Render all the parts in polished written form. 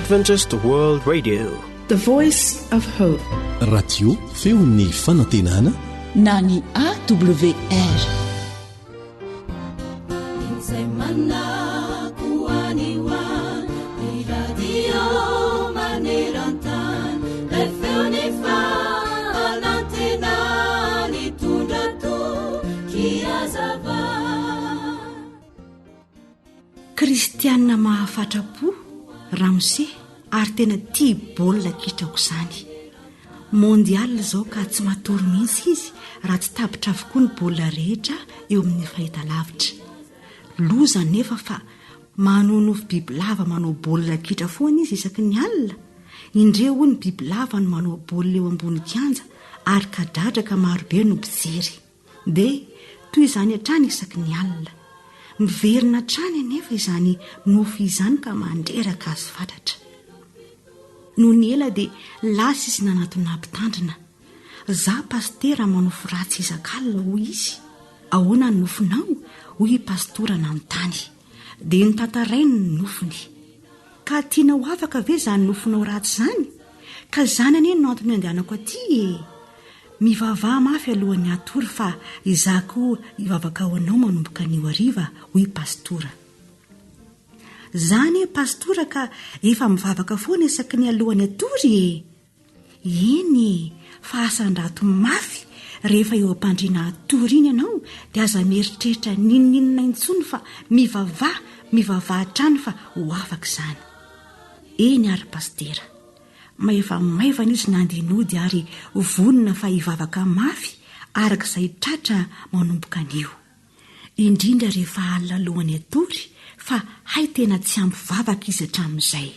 Adventist World Radio, the voice of hope. Radio feon'ny fanantenana na ny AWR. Kristianina mahafatra-po ramose ary tena tia baolina kitra aoka izany. Mondial zao ka tsy matory mihitsy izy raha tsy tapitra avokoa ny baolina rehetra eo amin'ny fahitalavitra. Loza nefa fa manonofo bibilava manao baolina kitra foana izy isaky ny alina. Indreo hoy ny bibilava no manao baolina eo ambony kianja ary kadradraka marobe no mpijery. Dia toy izany hatrany isaky ny alina. Miverina trany anefa izany nofo izany ka mandreraka azy fatatra. Noho ny ela dia lasa izy nanatona mpitandrina. Za pastera manofo ratsy izakalina hoy izy. Ahoana ny nofonao? Hoy pastora nanontany. Dia notantarainy ny nofony. Ka tianao afaka ve izany nofonao ratsy izany? Ka izany anie no antony andehanako aty. Mivavaha mafy alohan'ny atory fa izako hivavaka ao anao manomboka anio hariva, hoy pastora. Zany pastora ka efa mivavaka foana isaky ny alohan'ny atory. Eny, fa asan-drato mafy rehefa eo ampandriana atory iny ianao dia aza mieritreritra ninninina intsony fa mivavaha trany fa ho afaka izany. Eny ary pastera. Maefa maivana izy nandinody ary vonina fa hivavaka mafy araka izay tratra manomboka anio. Indrindra rehefa alina alohan'ny atory fa hay tena tsy ampivavaka izy hatramin'izay.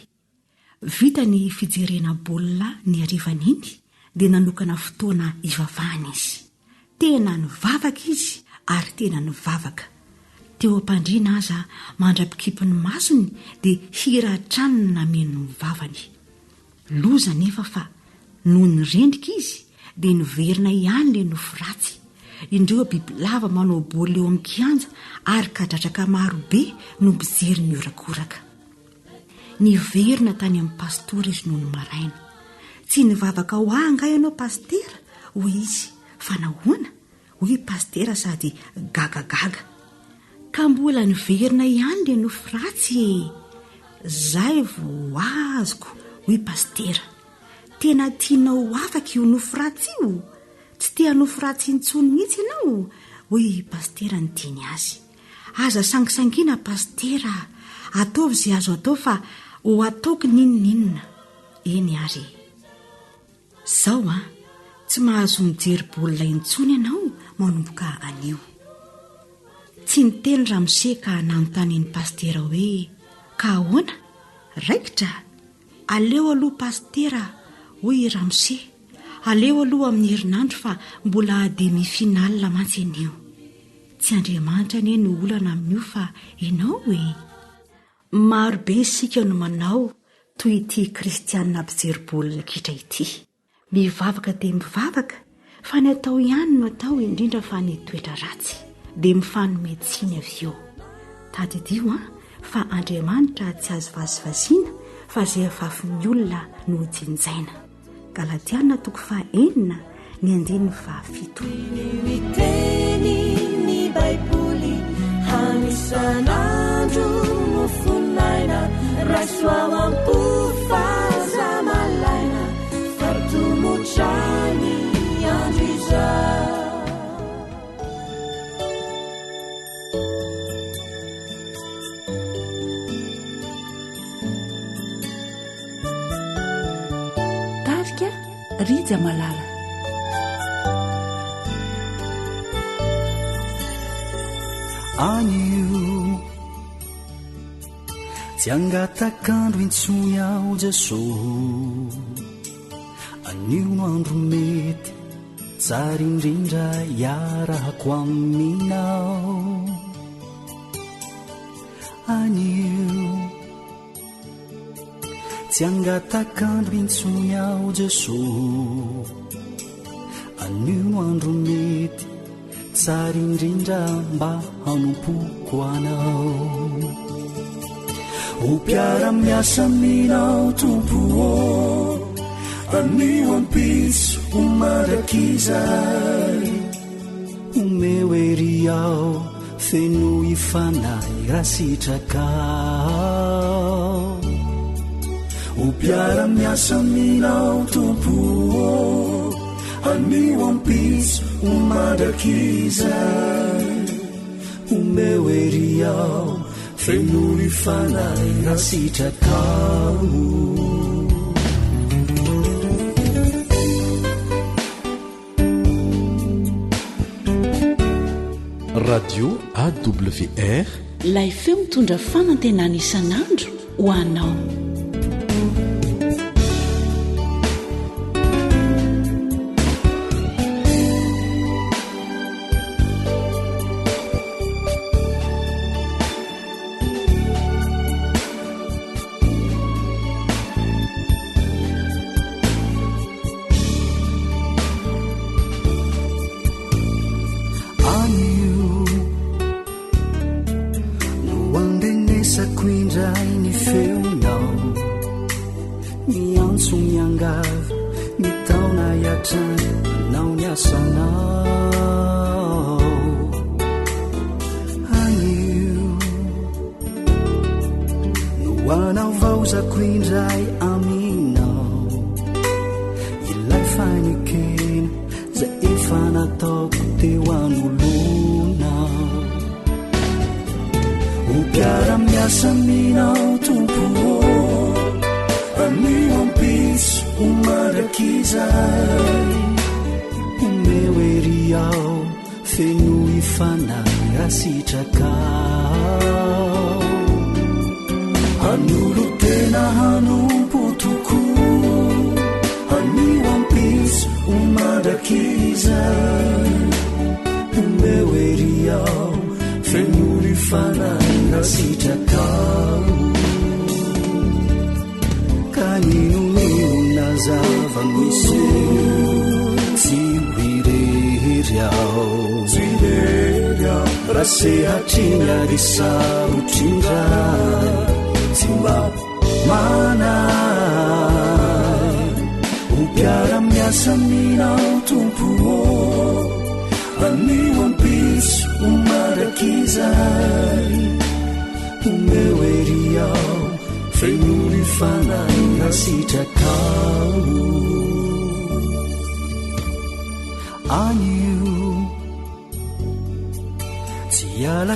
Vita ny fijerena baolina ny harivan'iny dia nanokana fotoana hivavahana izy. Tena nivavaka izy ary tena nivavaka. Teo ampandriana aza mandrapikipiny masony dia hira trano nameno mivavany. Loza nefa fa noho ny rendrika izy dia niverina ihany le nofo ratsy. Indreo bibilava manao baolina eo amin'ny kianja ary kadratraka marobe no mpijery miorakoraka. Niverina tany amin'ny pastora izy noho ny maraina. Tsy nivavaka ho angay ianao pastera? Hoy izy. Fa nahoana? Hoy pastera sady gagagaga. Ka mbola niverina ihany le nofo ratsy. Zay vao azoko. Hoy pastera. Tena tianao afaka io nofo ratsy io? Tsy tia nofo ratsy intsony mihitsy ianao? Hoy pastera niteny azy. Aza sangisangiana pastera. Ataovy izay azo atao fa ho ataoko ninninina. Eny ary. Zao tsy mahazo mijery baolina intsony ianao manomboka anio. Tsy niteny ramose ka nanontany ny pastera hoe ka ahoana? Raikitra? Aleo aloha pastera, hoy ramose. Aleo aloha amin'ny herinandro fa mbola demi-finale mantsy anio. Tsy Andriamanitra anie no olana amin'io fa ianao hoe. Marobe isika no manao toy ity kristianina mpijery baolina kitra ity. Mivavaka dia mivavaka fa ny atao ihany no atao indrindra fa ny toetra ratsy dia mifanometsiny avy eo. Tadidio fa Andriamanitra tsy azo vazivazina fa izay afafin'ny olona no jinjaina. Galatiana 4:9 ny 7. Miteny ny Baiboly hanisan'andro no fonaina rasoa ampofaza malaina fartomotrany andro izao. Rija malala. Anio tsy angatak'andro intsony ao Jesosy. Anio no andro mety tsara indrindra iarahako aminao. Anio tsy angatak'andro intsony ao Jesosy. Anio no andro mety tsara indrindra mba hanompoko anao. opiara-miasa minao tompo anio ampiso omarakizay omeo ery ao feno ifanay rasitrakao opiara-miasa minao tompo anio ampiso omarakizay omeo ery ao feno ifanay rasitrakao radio awr ilay feo mitondra fanantenana isan'andro ho anao.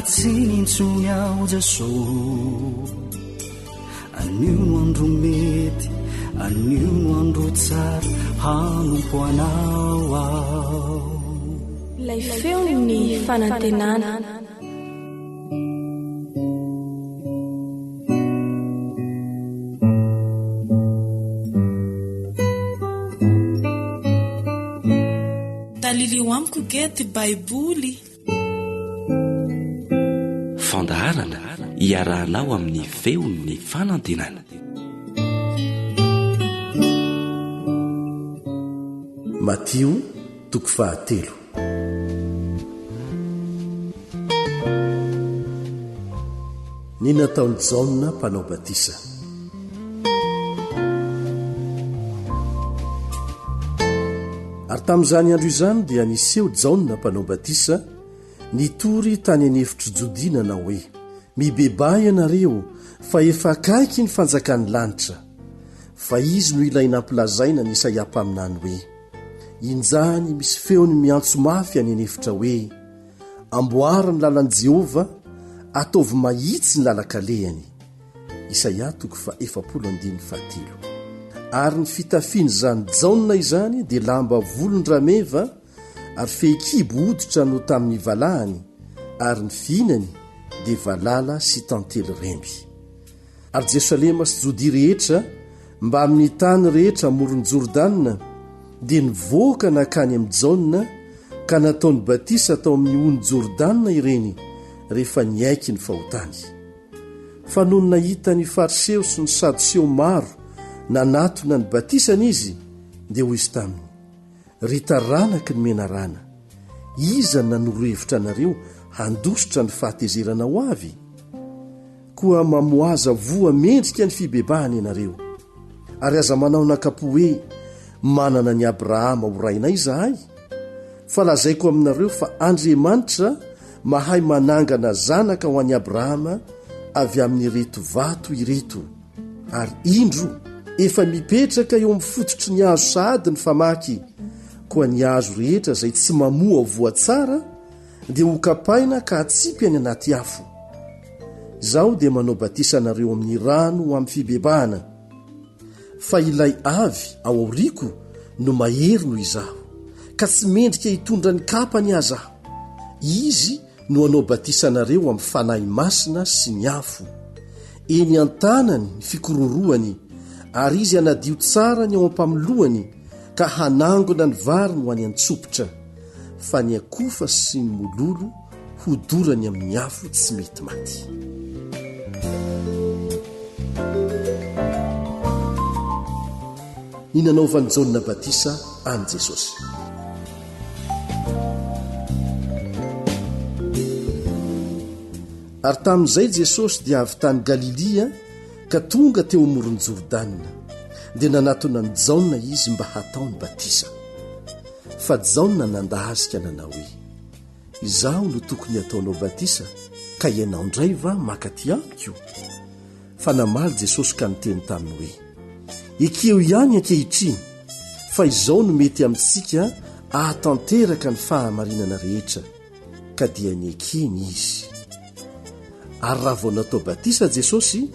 Tsiny ao Jeso anio no andro mety anio no andro tsara hanompo anao ao ilay feo ny fanantenana dalilio amiko gety baiboly fandaharana iarahanao amin'ny feon'ny fanantenana. Matio toko 7. Ny nataony Jaona mpanao batisa. Ary tamin'izany andro izany dia niseho Jaona mpanao batisa nitory tany anefitry Jodiana na hoe mibebay ianareo fa efa akaiky ny fanjakan'ny lanitra. Fa izy no ilaina ampilazaina ny Isaia mpaminany hoe injany misy feony miantso mafy any anefitra hoe amboara ny lalan'i Jehova ataovy mahitsy ny lalakalehany. Isaia 40:7. Ary ny fitafiany zany Jaona izany dia lamba volon-drameva ary fehikibo hoditra no tamin'ny valahany ary ny vinany dia valala sy tantely remby. Ary Jerusalema sy Jodia rehetra mba amin'ny tany rehetra amoron'ny Jordana dia nivoaka nakany amin'ny Jaona ka nataony batisa tao amin'ny ony Jordana ireny rehefa niaiky ny fahotany. Fa noho nahita ny fariseo sy ny sadoseo maro nanatona ny batisany izy dia hoy izy taminy ritaranaky ny menarana iza nanoro hevitra anareo handositra ny fahatezerana ho avy. koa mamoaza voa mendrika ny fibebahany ianareo. Ary aza manao nakapo hoe manana ny Abrahama horainay izahay, fa lazaiko aminareo fa Andriamanitra mahay manangana zanaka ho an'i Abrahama avy amin'ny reto vato ireto. Ary indro efa mipetraka eo amin'ny fototry ny hazo sahady ny famaky, koa ny hazo rehetra izay tsy mamoa voatsara dia ho kapaina ka hatsipy any anaty afo. Izaho dia manao batisa anareo amin'ny rano ho amin'ny fibebahana, fa ilay avy ao aoriako no mahery noho izaho, ka tsy mendrika hitondra ny kapany azaho. Izy no anao batisa anareo amin'ny fanahy masina sy ny afo. Eny an-tanany ny fikororoany, ary izy anadio tsara ny ao ampamolohany ka hanangona ny vary no any antsopotra, fa ny akofa sy ny mololo hodorany amin'ny afo tsy mety maty. Ny nanaovan'i Jaona Batisa an' Jesosy. Ary tamin'izay Jesosy dia avy tany Galilia ka tonga teo amoron'ny Jordanina, dia nanatona ny Jaona izy mba hatao ny batisa. Fa Jaona nandahasika nanao hoe, izaho no tokony hataonao batisa, ka ianao indray va makaty amiko? Fa namaly Jesosy ka niteny taminy hoe, ekeo ihany ankehitriny, fa izao no mety amintsika ahatanteraka ny fahamarinana rehetra, ka dia ny ekeny izy. Ary raha vao natao batisa Jesosy,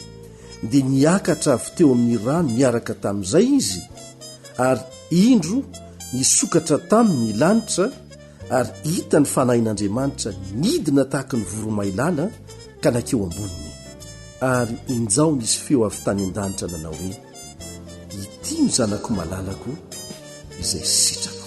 dia niakatra avy teo amin'ny rano miaraka tamin'izay izy, ary indro nisokatra taminy ny lanitra, ary hita ny fanahin'Andriamanitra nidina tahaka ny voromailala ka nakeo amboniny. Ary injao nisy feo avy tany an-danitra nanao hoe, ity no zanako malalako izay sitrako.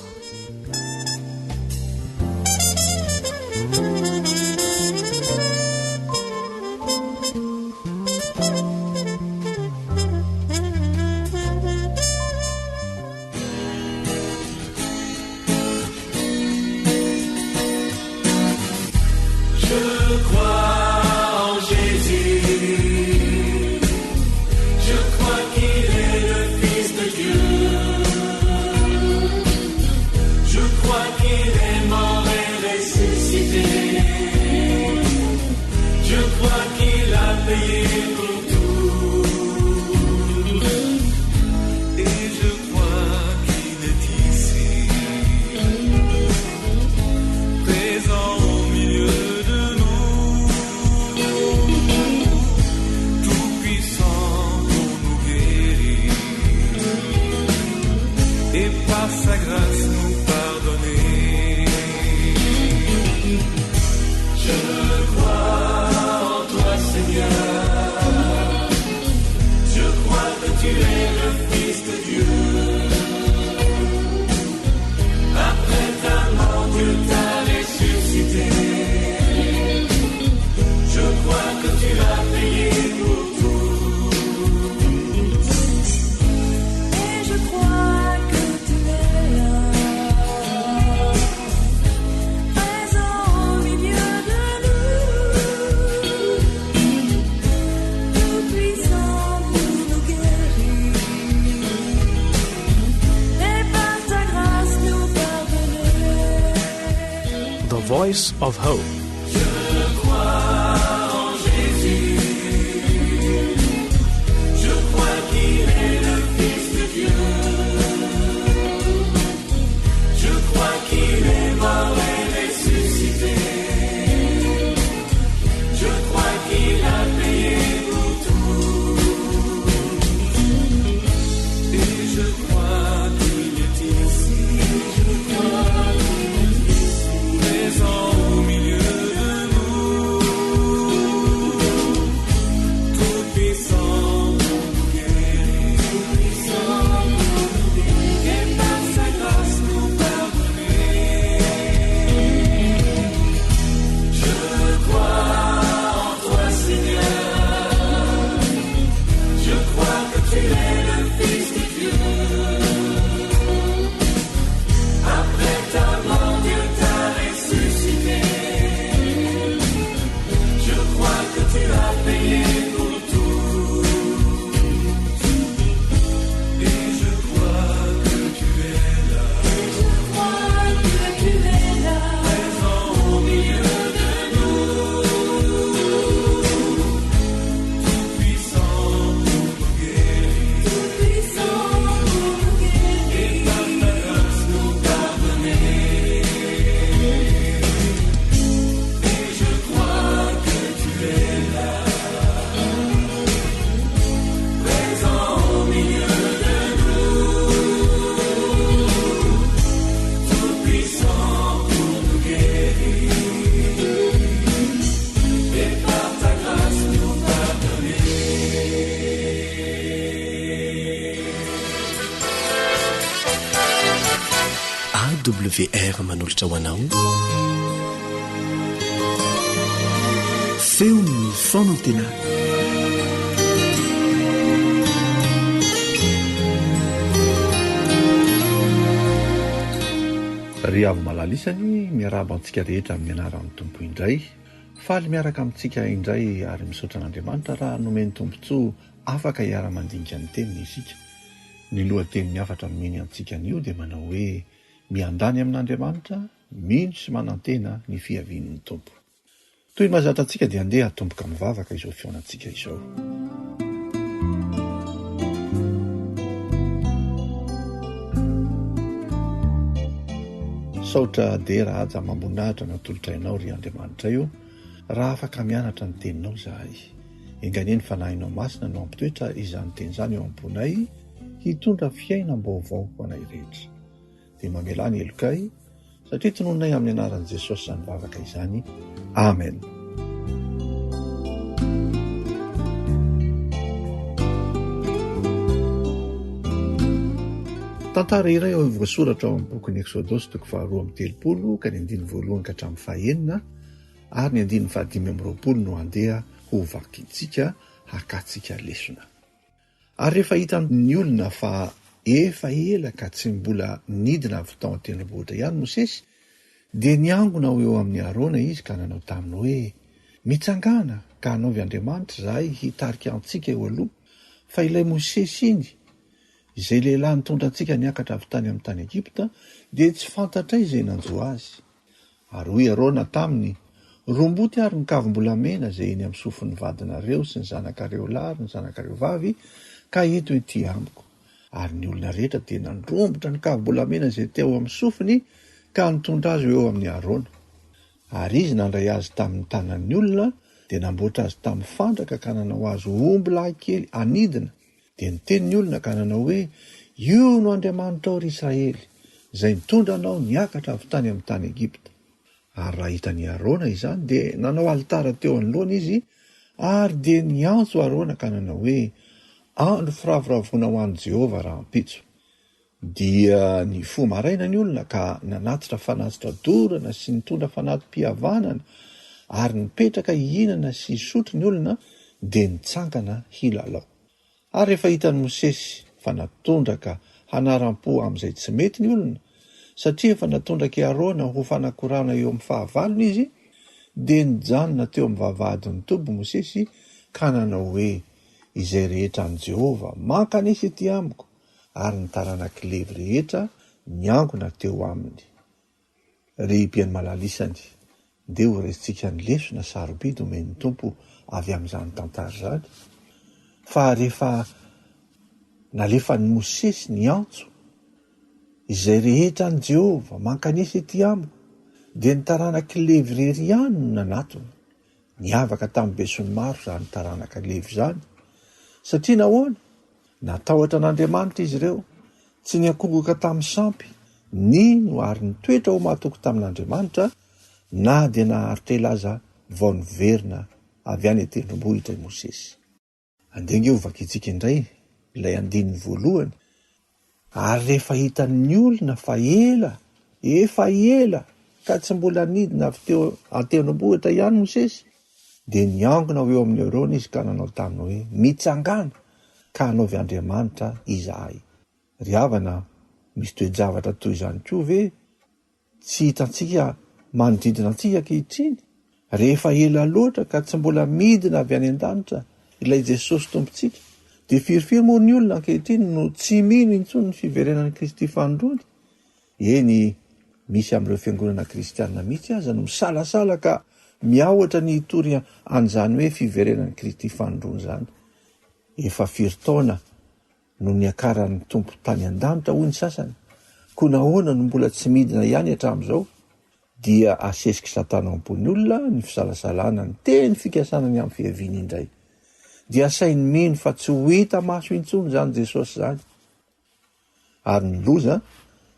Voice of Hope. Au milieu awr manolotra ho anao feon'ny fonantena ry avy malalisany miaraba antsika rehetra amin'ny anaran'ny tompo indray faly miaraka amintsika indray ary misaotra an'Andriamanitra raha nomeny tompontsoa afaka hiara-mandinika ny teniny isika ny lohateniny afatra nomeny antsika an'io dia manao hoe miandany amin'Andriamanitra mino sy manantena ny fiavian'ny tompo toy ny mahazatra antsika dia andeha atomboka mivavaka izao feonantsika izao saotra dera aja mambonahitra natolotra inao ry Andriamanitra io raha afaka mianatra ny teninao zahay enganeny fanahinao masina no ampitoetra izany teny izany eo amponay hitondra fiainam-baovao ho anay rehetra dia mamelany elokay satria tononay amin'ny anaran'i Jesosy izany vavaka izany amen. Tantara iray ao voasoratra ao amin'ny bokin'ny Exodosy 2:30 ka ny 1:1 ka hatramin'ny 9 ary ny 5:20 no andeha ho vakintsika hakatsika lesona. Ary rehefa hitan'ny olona fa efa ela ka tsy mbola nidina fotoana tendrombohitra ihany Mosesy dia niangona eo amin'ny Arona izy ka nanao taminy hoe mitsangana ka hanaovy Andriamanitra zahay hitarika antsika eo aloha fa ilay Mosesy iny izay lehilahy nitondra antsika niakatra avy tany amin'ny tany Egipta dia tsy fantatra izay nanjo azy. Ary hoy Arona taminy romboty ary ny kavim-bolamena izay eny amin'ny sofin'ny vadinareo sy ny zanakareo lahy ny zanakareo vavy ka eto ety amiko. Ary ny olona rehetra dia nandrombotra ny kavim-bolamena izay teo amin'ny sofiny ka nitondra azy eo amin'ny Arona. Ary izy nandray azy tamin'ny tanan'ny olona dia namboatra azy tamin'ny fandraka ka nanao azy omby lahy kely anidina. Dia nitenin'ny olona ka nanao hoe io no Andriamanitra ao ry Israely izay nitondra anao niakatra avy tany amin'ny tany Egipta. Ary raha hitan'ny Arona izany dia nanao alitara teo anoloana izy ary dia niantso Arona ka nanao hoe andro firavoravona ho an'i Jehovah raha ampitso. Dia ny fo maraina ny olona ka nanatitra fanatitra dorana sy nitondra fanatim-pihavanana ary nipetraka hihinana sy hisotro ny olona dia nitsangana hilalao. Ary rehefa hitan'ny Mosesy fa natondraka hanaram-po amin'izay tsy mety ny olona satria efa natondraka Arona ho fanakorana eo amin'ny fahavalony izy dia nijanona teo amin'ny vavahadin'ny tobo Mosesy ka nanao hoe izay rehetra an' Jehovah mankanesy ety amiko ary ny taranaka levy rehetra niangona teo aminy. Ry mpiaino malalisany dia ho resintsika ny lesona sarobidy omen'ny tompo avy amin'izany tantara izany. Fa rehefa nalefan'ny Mosesy ny antso izay rehetra an' Jehovah mankanesy ety amiko dia ny taranaka levy rery ihany no nanatony. Niavaka tamin'ny besony maro izany taranaka levy izany satria nahoana natahotra an'Andriamanitra izy ireo tsy niakongoka tamin'ny sampy nino ary nitoetra ho mahatoky tamin'Andriamanitra na dia naharitra ilaza vao niverina avy any an-tendrombohitra i Mosesy. Andenga eo vakintsika indray ilay 1:1 ary rehefa hitan'ny olona fa efa ela ka tsy mbola nidina avy teo an-tendrombohitra ihany Mosesy dia niangona eo amin'ny Arona izy ka nanao taminy hoe mitsangana ka hanaovy Andriamanitra izahay. Ry havana misy toe-javatra toy izany koa ve tsy hitantsika manodidina antsika ankehitriny rehefa ela loatra ka tsy mbola midina avy any an-danitra ilay Jesosy tompontsika dia firifiri moa ny olona ankehitriny no tsy mino intsony ny fiverenan'i Kristy fandroany. Eny misy amin'ireo fiangonana kristianina mihitsy aza no misalasala ka miahoatra ny hitory an'izany hoe fiverenan'i Kristy fandroany izany. Efa firy taona no niakaran'ny tompo tany an-danitra hoy ny sasany koa nahoana no mbola tsy midina ihany hatramin'izao dia asesiky Satana ao am-pon'ny olona ny fisalasalana ny teny fikasanany amin'ny fiaviany indray. Dia sainy mino fa tsy ho hita maso intsony izany Jesosy izany. Ary ny loza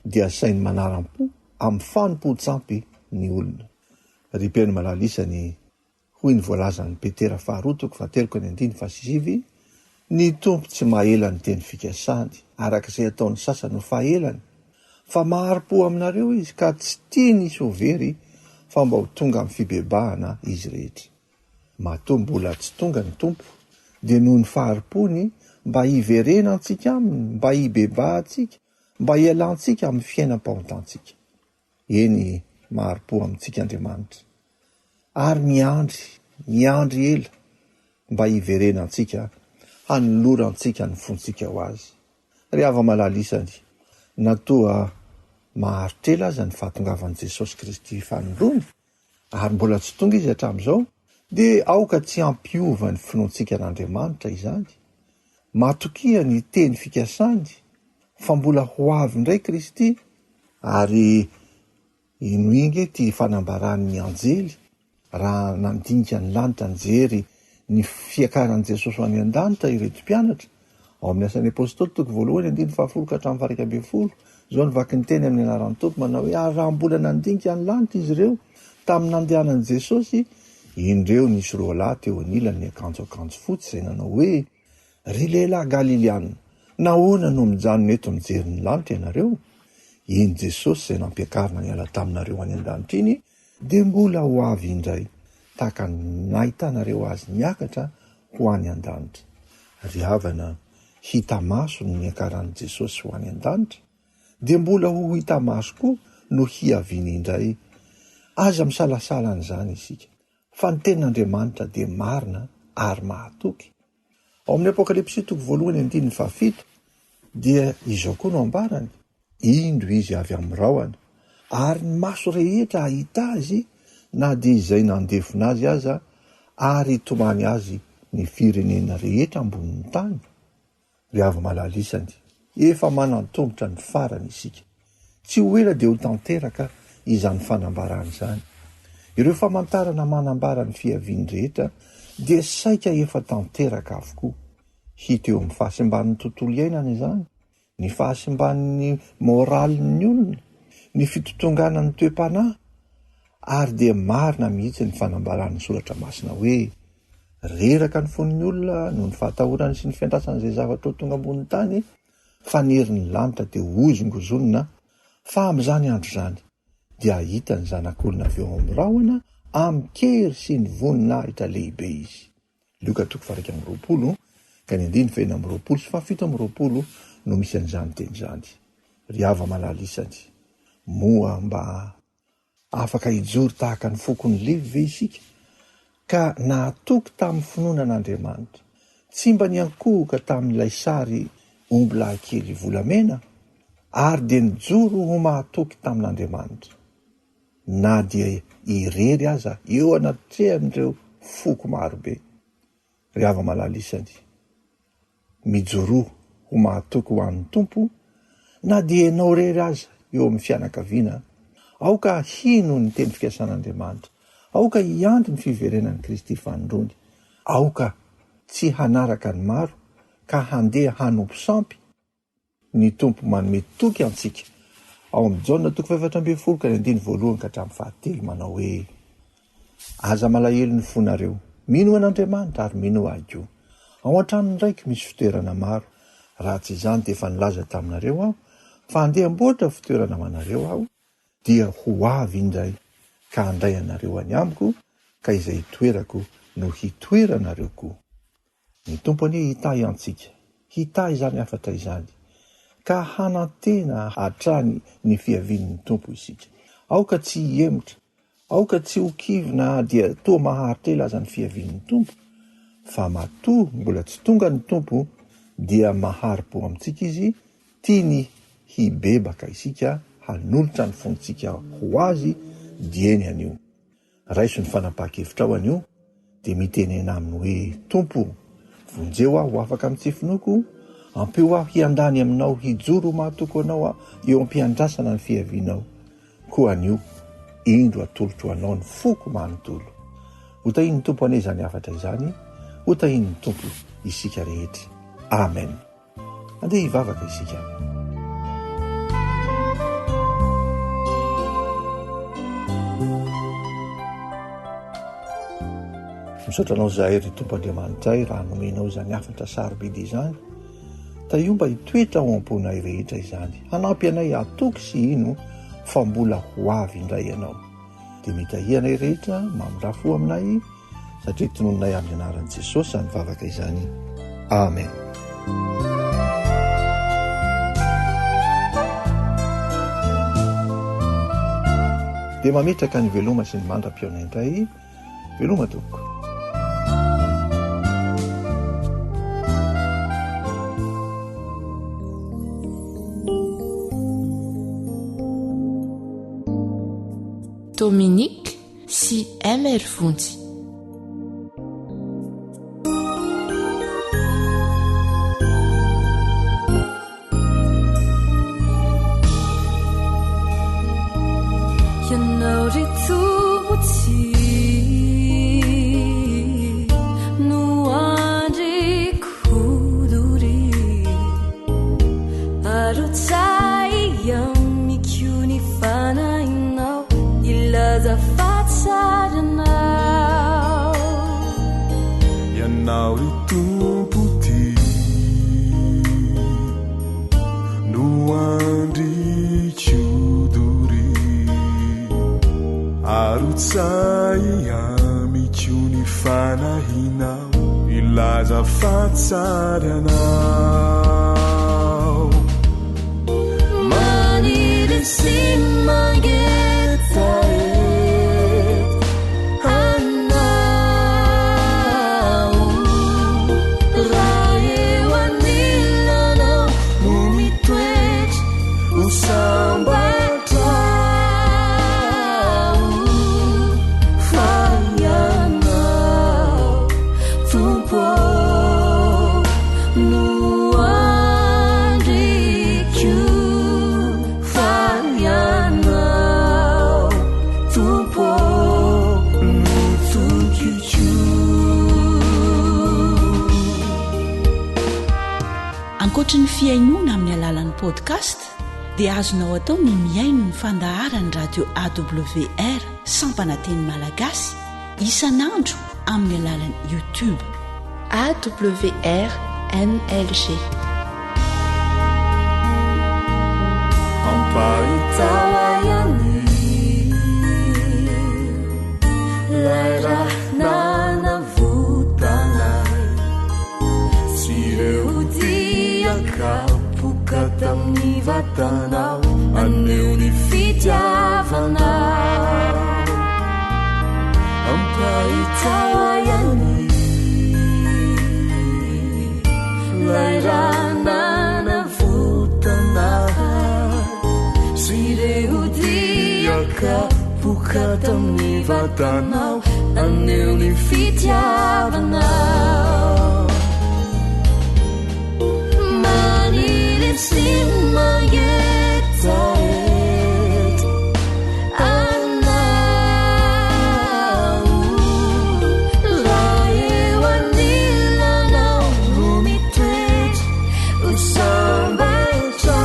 dia sainy manaram-po amin'ny fanompo-tsampy ny olona. Ry mpiaino malalisany hoy ny voalazan'ny Petera 2:3-9 ny tompo tsy mahela ny teny fikasany arak'izay ataon'ny sasany ho fahelany fa maharo-po aminareo izy ka tsy tia nisy ho very fa mba ho tonga amin'ny fibebahana izy rehetra. Matoa mbola tsy tonga ny tompo dia noho ny faharo-pony mba hiverena antsika aminy, mba hibebaha antsika, mba hialantsika amin'ny fiainam-pahotantsika. Eny maharo-po amintsika Andriamanitra ary miandry ela mba hiverena antsika, hanolora antsika ny fontsika ho azy. Ry hava-malalisany, natoa maharitrela aza ny fahatongavan'i Jesosy Kristy fanondrony ary mbola tsy tonga izy hatramin'izao, dia aoka tsy ampiova ny finoantsika n'Andriamanitra izany. Matokia ny teny fikasany fa mbola ho avy indray Kristy ary inoinge ty fanambaran'ny anjely raha nandinika ny lanitra nijery ny fiakaran'i Jesosy ho any an-danitra ireto mpianatra ao amin'ny Asan'ny Apôstôly 2:1-11 zao nivaky ny teny amin'ny anaran'ny Tompo manao hoe ary raha mbola nandinika ny lanitra izy ireo tamin'ny nandehanan'i Jesosy, indreo nisy roa lahy teo anilany ny akanjo fotsy izay nanao hoe, ry lehilahy Galiliana, nahoana no mijanona eto mijery ny lanitra ianareo? Iny Jesosy izay nampiakarina niala taminareo any an-danitra iny dia mbola ho avy indray, tahaka nahitanareo azy niakatra ho any an-danitra. Ry havana, hita maso no niakaran'i Jesosy ho any an-danitra, dia mbola ho hita maso koa no hiaviany indray. Aza misalasala an'izany isika, fa ny tenin'Andriamanitra dia marina ary mahatoky. Ao amin'ny Apokalipsy 1:1-7 dia izao koa no ambarany, indro izy avy amin'ny rahona ary ny maso rehetra ahita azy, na dia izay nandefina azy aza ary hitomany azy ny firenena rehetra ambonin'ny tany. Ry hava-malalisany, efa manantombotra ny farany isika, tsy ho ela dia ho tanteraka izany fanambarana izany. Ireo famantarana manambara ny fiaviany rehetra dia saika efa tanteraka avokoa. Hita eo amin'ny fahasimban'ny tontolo iainana izany, ny fahasimban'ny moralin'ny olona, ny fitotonganan'ny toe-panahy, ary dia marina mihitsy ny fanambaran'ny soratra masina hoe, reraka ny fon'ny olona noho ny fahatahorany sy ny fiandrasan'izay zavatra ho tonga ambony tany, fa ny herin'ny lanitra dia hozongozonina, fa amin'izany andro izany dia ahita ny zanak'olona avy eo amin'ny rahona amin'ny kery sy ny voninahitra lehibe izy. Luka 2:9-20 no misy an'izany teny izany. Ry hava-malalisany, moa mba afaka hijoro tahaka ny fokony levy ve isika? Ka nahatoky tamin'ny finoanan'Andriamanitra, tsy mba niankohoka tamin'ilay sary omby lahy kely volamena, ary dia nijoro ho mahatoky tamin'Andriamanitra, na dia irery aza eo anatrehan'ireo foko marobe. Ry hava-malalisany, mijoro ho mahatoky ho an'ny Tompo, na dia enao rery aza eo amin'ny fianakaviana, aoka hino ny teny fikasan'Andriamanitra, aoka hiandry ny fiverenan'i Kristy fanondrony, aoka tsy hanaraka ny maro ka handeha hanompo sampy. Ny Tompo manome toky antsika ao amin'ny Jaona 4:1-7 manao hoe, aza malahelo ny fonareo, mino an'Andriamanitra ary mino ahy koa. Ao an-tranony raiky misy fitoerana maro, raha tsy izany dia efa nilaza taminareo aho, fa andeha amboatra fitoerana amanareo aho, dia ho avy indray ka handray anareo any amiko, ka izay hitoerako no hitoeranareo koa. Ny Tompo anie hitahy antsika, hitahy izany afatra izany, ka hanantena hatrany ny fiavian'ny Tompo isika. Aoka tsy hiemotra, aoka tsy ho kivina dia toa maharitra aza ny fiavian'ny Tompo, fa matoa mbola tsy tonga ny Tompo dia maharo-po amintsika izy, tiany hibebaka isika, hanolotra ny fontsika ho azy dieny anio. Raiso ny fanapaha-kevitra ao anio dia mitenena aminy hoe, Tompo, vonjeo aho afaka amin'ny tsifinoko, ampeo aho hiandany aminao, hijoro mahatoko anao eo ampiandrasana ny fiavinao. Koa anio, indro atolotro anao ny foko manontolo. Hotahiny ny Tompo ane izany afatra izany, hotahiny ny Tompo isika rehetra. Amen. Andeha hivavaka isika. Misaotranao zahay ry Tompo Andriamanitra ay raha nomenao izany afatra sarobidy izany, bata io mba hitoetra ao am-ponay rehetra izany, hanampy anay atoky sy ino fa mbola ho avy indray ianao. Dia mitahianay rehetra mamorafo aminay satria tonononay amin'ny anaran'i Jesosy ny vavaka izany. Amen. Dia mametraka ny veloma sy ny mandra-piona indray. Veloma toko. Dominique sy Mr Vonjy. Ianao retobotsy no andriko dory arotsay amiko ny fanahinao ilaza fatsaranao. Ianao retobotsy no andriko arotsay amiko ny fanahinao ilaza fatsaranao. Maniry sy mangeta anao raha eo anilanao no mitoetra ho sambatra ankoatra ny fiainoana amin'ny alalan'ny podcast dia azonao atao ny miaino ny fandaharany radio AWR sampananteny malagasy isanandro amin'ny alalan'ny YouTube AWR NLG. Ampahitawayani laira nanavutanay sireudia kapuka tamni vatanao aneu ni fitiavanao. Ampahitawayani laira kapuka tamni vatanao aneu ni fitiavanao. Maniry sy mangeta anao raha eo anilanao no mitoetra ho sambatra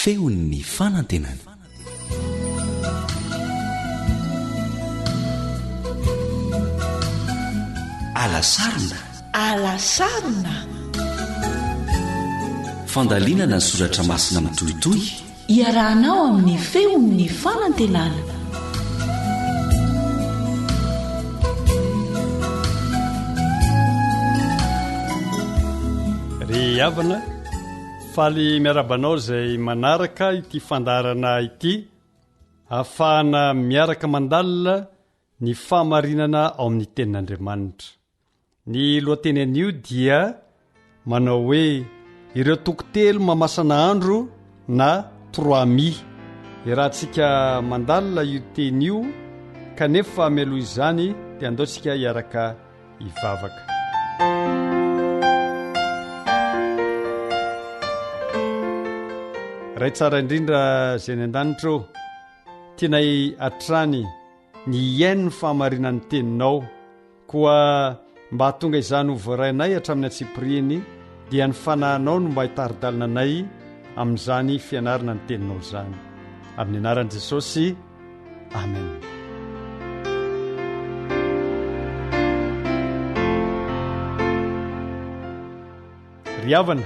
feon'ny fanantenana. alasarona fandalinana ny soratra masina mitohitoy iarahanao amin'ny feon'ny fanantenana. ry havana faly miarabanao izay manaraka ity fandarana ity ahafahana miaraka mandalina ny fahamarinana ao amin'ny tenin'Andriamanitra. Ny lohateny anio dia manao hoe ireo tokotelo mamasana andro na 3000. Irahantsika mandalina io teny io kanefa mialoha izany dia andaontsika hiaraka hivavaka. Ray tsara indrindra izay ny an-danitra tianay atrany ny iaino ny fahamarinan'ny teninao, koa mba hatonga izany ho voarainay hatramin'ny atsipiriany dia ny fanahinao no mba hitaridalina anay amin'izany fianarana ny teninao izany. Amin'ny anaran'i Jesosy, amen. Ry havana,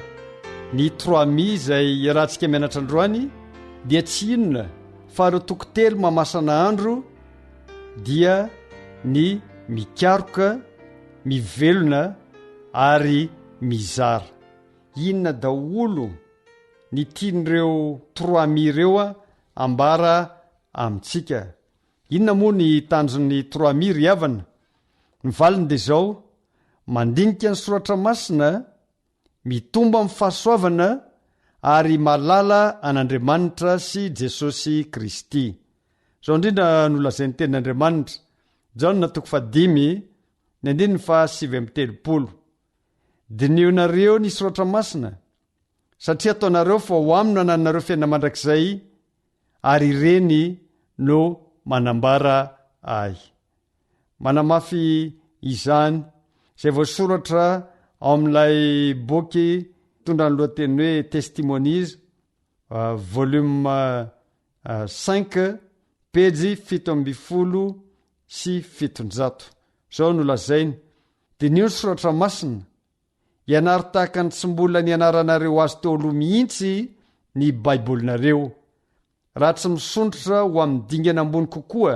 ny 3000 izay iarahantsika mianatra androany dia tsy inona fa ireo tokotelo mamasana andro dia ny mikaroka, mivelona ary mizara. Inona daholo ny tian'ireo 3000 ireo ambara amintsika. Inona moa ny tanjon'ny 3000 ry havana? Ny valiny dia izao: mandinika ny soratra masina, mitomba amin'ny fahasoavana ary malala an'Andriamanitra sy Jesosy Kristy. Zao indrindra nolazain'ny tenin'Andriamanitra Jaona 5:7. Dinionareo ny soratra masina satria ataonareo fa ho aminy ananareo fiainana mandrakizay ary ireny no manambara ahy. Manamafy izany izay voasoratra ao amin'ilay boky tondra ny lohateny hoe Testimonies, volume 5, pejy 770. Zao no lazainy: dinio ny soratra masina, ianary tahaka ny tsy mbola ny anaranareo azy teo aloha mihitsy ny baibolinareo. Raha tsy misondrotra ho amin'ny dingana ambony kokoa,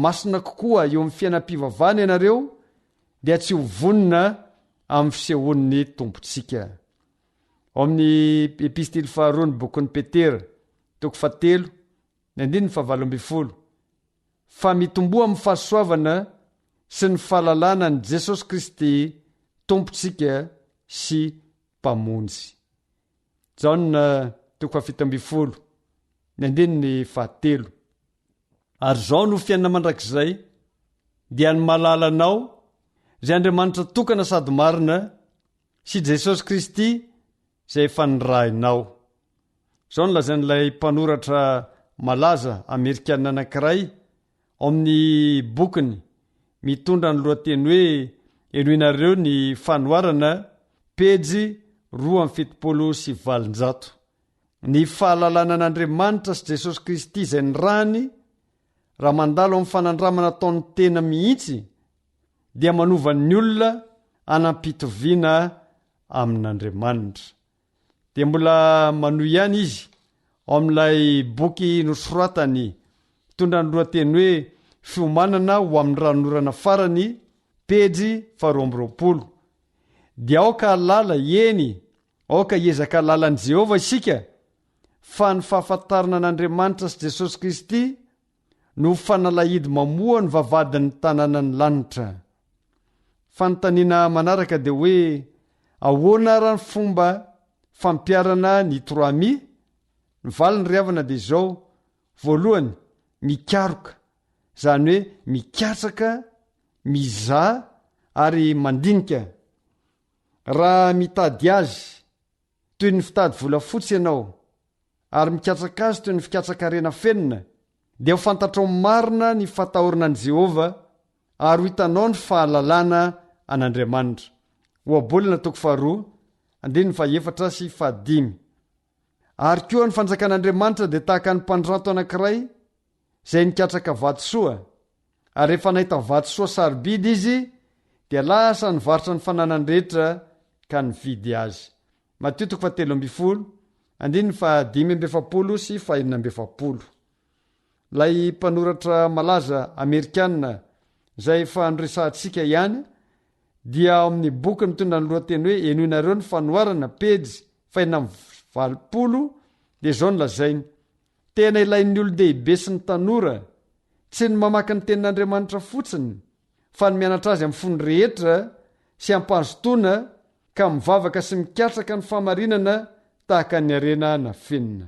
masina kokoa eo amin'ny fiainam-pivavahana ianareo, dia tsy ho vonina amin'ny fisehoan'ny tompontsika. Ao amin'ny epistily faharoa ny bokon'ny Petera 3:7-9. Fa mitomboa amin'ny fahasoavana sy ny fahalalana ny Jesosy Kristy tompontsika sy mpamonjy. Jaona 7:7. Ary zao no fiainana mandrakizay, dia ny malalanao izay Andriamanitra tokana sady marina sy Jesosy Kristy izay efa nirahinao. Zao no lazain'ilay mpanoratra malaza Amerikanina anankiray ao amin'ny bokiny mitondra ny lohateny hoe enoinareo ny fanoharana, pejy 2:7. Ny fahalalana an'Andriamanitra sy Jesosy Kristy izay nirahany raha mandalo amin'ny fanandramana ataon'ny tena mihitsy dia manova ny olona anampitoviana amin'Andriamanitra. Dia mbola manohy ihany izy ao amin'ilay boky nosoratany mitondra ny lohateny hoe fiomanana ho amin'ny ranorana farany, pejy 220. Dia aoka halala, eny aoka hiezaka halalan'i Jehova isika, fa ny fahafantarana an'Andriamanitra sy Jesosy Kristy no fanalahidy mamoa ny vavadin'ny tanànany lanitra. Fanontaniana manaraka dia hoe ahoana ara ny fomba fampiarana ny 3000? Ny valiny ry havana dia izao: voalohany, mikaroka, izany hoe mikatsaka, mizaha ary mandinika. Raha mitady azy toy ny fitady volafotsy ianao ary mikatsaka azy toy ny fikatsaka-rena fenina, dia ho fantatrao marina ny fatahorana an'i Jehova ary ho hitanao ny fahalalana an'Andriamanitra. Oabolana 2:4-5. ary koa ny fanjakan'andriamanitra dia tahaka ny mpandrato anankiray izay nikatraka vatosoa ary rehefa nahita vatosoa sarobidy izy dia lasa nivarotra ny fananany rehetra ka nividy azy. Matio 7:5-7. Lay mpanoratra malaza Amerikanina izay efa noresantsika ihany dia amin'ny boky mitondra ny lohateny hoe enoinareo ny fanoarana pejy 520 dia zao ny lazainy: tena ilain'ny olo-dehibe sy ny tanora tsy ny mamaky ny tenin'Andriamanitra fotsiny fa ny mianatra azy amin'ny fony rehetra sy ampazotoana ka mivavaka sy mikatraka ny famarinana tahaka ny arena na fenina.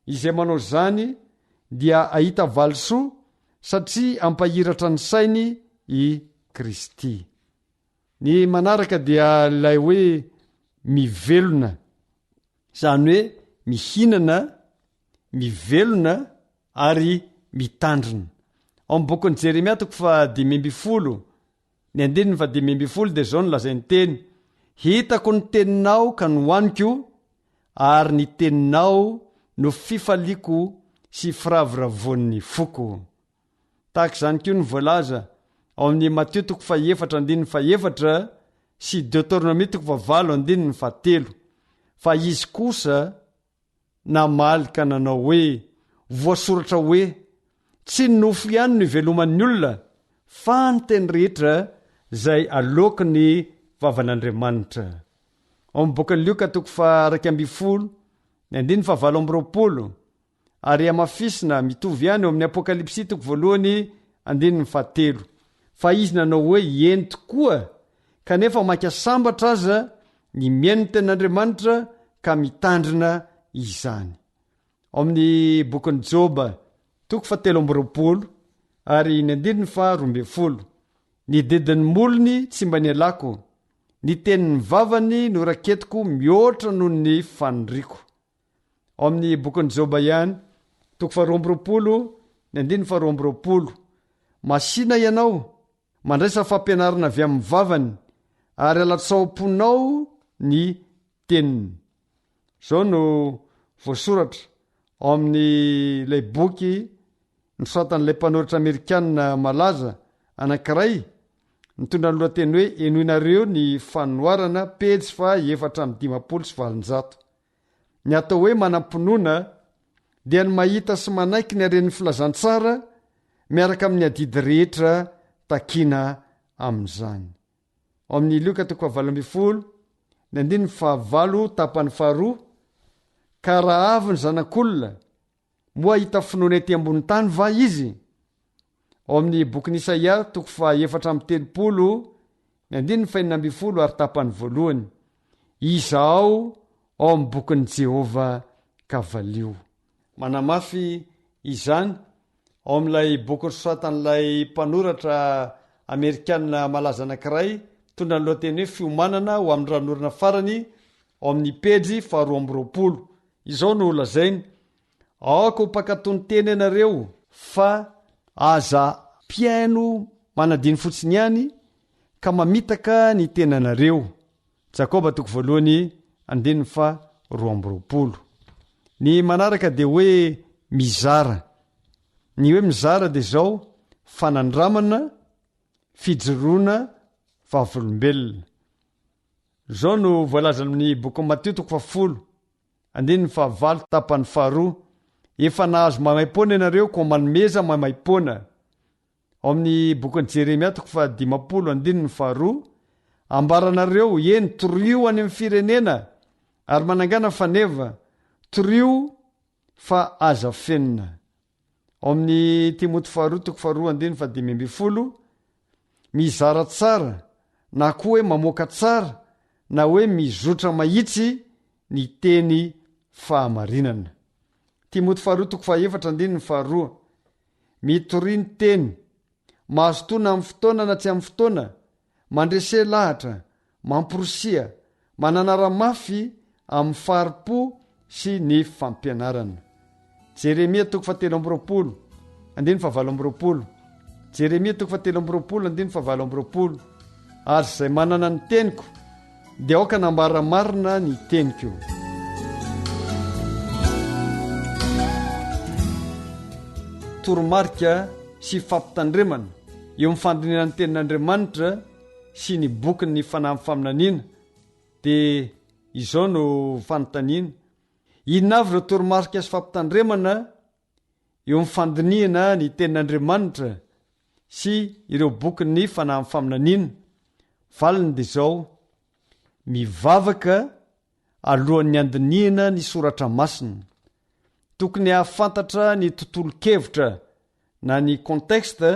Izay manao zany dia ahita valisoa satria ampahiratra ny sainy i Kristy. Ny manaraka dia ilay hoe mivelona, izany hoe mihinana, mivelona ary mitandrina. Ao amin'ny bokin'i Jeremia 5:5 dia zao no lazainy teny: hitako ny teninao ka nohaniko ary ny teninao no fifaliako sy firavoravoan'ny foko. Tahaka izany koa ny voalaza ao amin'ny Matio 4:7 sy Deutéronomie 4:7. Fa izy kosa namaly ka nanao hoe voasoratra hoe tsy ny nofo ihany no iveloman'ny olona fa ny teny rehetra izay aloky ny vavan'Andriamanitra. Ao amin'ny bokin'ny Lioka 2:12 ary amafisina mitovy ihany ao amin'ny Apokalipsy 1:7. Fa izy nanao hoe eny tokoa kanefa makasambatra aza ny miain'ny tenin'Andriamanitra ka mitandrina izany. Ao amin'ny bokin'ny Joba 3:13 ary 12: ny dedin'ny molony tsy mba nialako, ny tenin'ny vavany no raketiko mihoatra noho ny faniriako. Ao amin'ny bokin'ny Joba ihany 12:12: masina ianao mandraisa fampianarana avy amin'ny vavany ary alatsaom-ponao ny teniny. Zao no voasoratra ao amin'ny lay boky nosoratan'ilay mpanoratra Amerikanina malaza anankiray mitondra ny lohateny hoe enoinareo ny fanoarana pejy 450. Ny atao hoe manam-pinoana dia ny mahita sy manaiky ny aren'ny filazantsara miaraka amin'ny adidy rehetra takiana amin'izany. Ao amin'ny Lioka 12:15 ka raha avy ny zanak'olona moa hita finoana ety ambony tany va izy? Ao amin'ny bokin'i Isaia 4:30 ary tapany voalohany: izaho ao amin'ny bokin'i Jehova kavalio. Manamafy izany ao amin'ilay boky nosoratan'ilay mpanoratra Amerikanina malaza anankiray tondra ny lohateny hoe fiomanana ho amin'ny ranorina farany, ao amin'ny pejy 220. Izao no lazainy: aoka ho mpakatony teny ianareo fa aza mpiaino manadiny fotsiny ihany ka mamitaka ny tenanareo. Jakoba 1:20. Ny manaraka dia hoe mizara. Ny hoe mizara dia zao: fanandramana, fijoroana, vavolombelona. Zao no voalaza amin'ny boky Matio 10:15 efa nahazo mamaim-pona ianareo ko manomeza mamaim-pona. Ao amin'ny bokin'i Jeremia 15:2 ambaranareo eny torio any amin'ny firenena ary manangana faneva torio fa aza fenina. Ao amin'ny Timoty 2:2 mizara tsara na koa hoe mamoaka tsara na hoe mizotra mahitsy ny teny fahamarinana. Timoty 2:4 mitory ny teny, mahazotoana amin'ny fotoana na tsy amin'ny fotoana, mandrese lahatra, mamporosia, mananara-mafy amin'ny faripo sy ny fampianarana. Jeremia 3:17 Jeremia 3:17 ary izay manana ny teniko dia aoka nambara marina ny teniko. toromarika sy fampitandremana eo amin'ny fandiniana ny tenin'Andriamanitra sy ny boky ny fanahy faminaniana dia izao no fanontaniana: inona avy ireo toromarika sy fampitandremana eo amin'ny fandiniana ny tenin'Andriamanitra sy ireo boky ny fanahy faminaniana? Valiny dia izao: mivavaka alohan'ny andiniana ny soratra masina. Tokony hahafantatra ny tontolo-kevitra na ny konteksta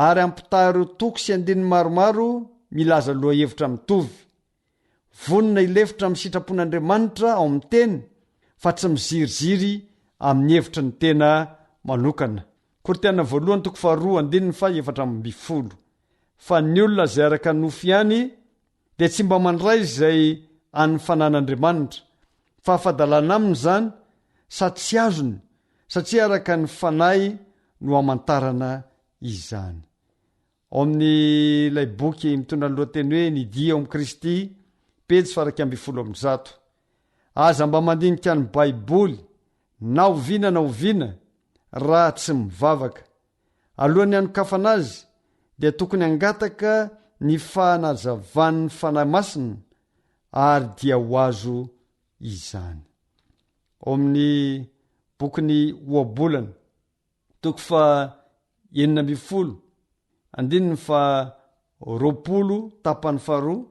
ary ampitaha ireo toko sy andininy maromaro milaza loha-hevitra mitovy. Vonina ilefitra amin'ny sitrapon'Andriamanitra ao amin'ny teny fa tsy miziriziry amin'ny hevitra ny tena manokana. Korintena voalohany 2:2-4. Fa ny olona izay araka nofy ihany dia tsy mba mandray izay an'ny fanan'Andriamanitra, fa fadalana aminy izany sady tsy azony satria araka ny fanahy no hamantarana izany. Ao amin'ny ilay boky mitondra ny lohateny hoe ny dia ao amin'ny Kristy, pejy 100. Aza mba mandinika ny Baiboly na oviana raha tsy mivavaka. Alohan'ny hanokafana azy dia tokony hangataka ny fanazavan'ny fanahy masina ary dia ho azo izany. Ao amin'ny bokyny oabolana 9:20 tapany 2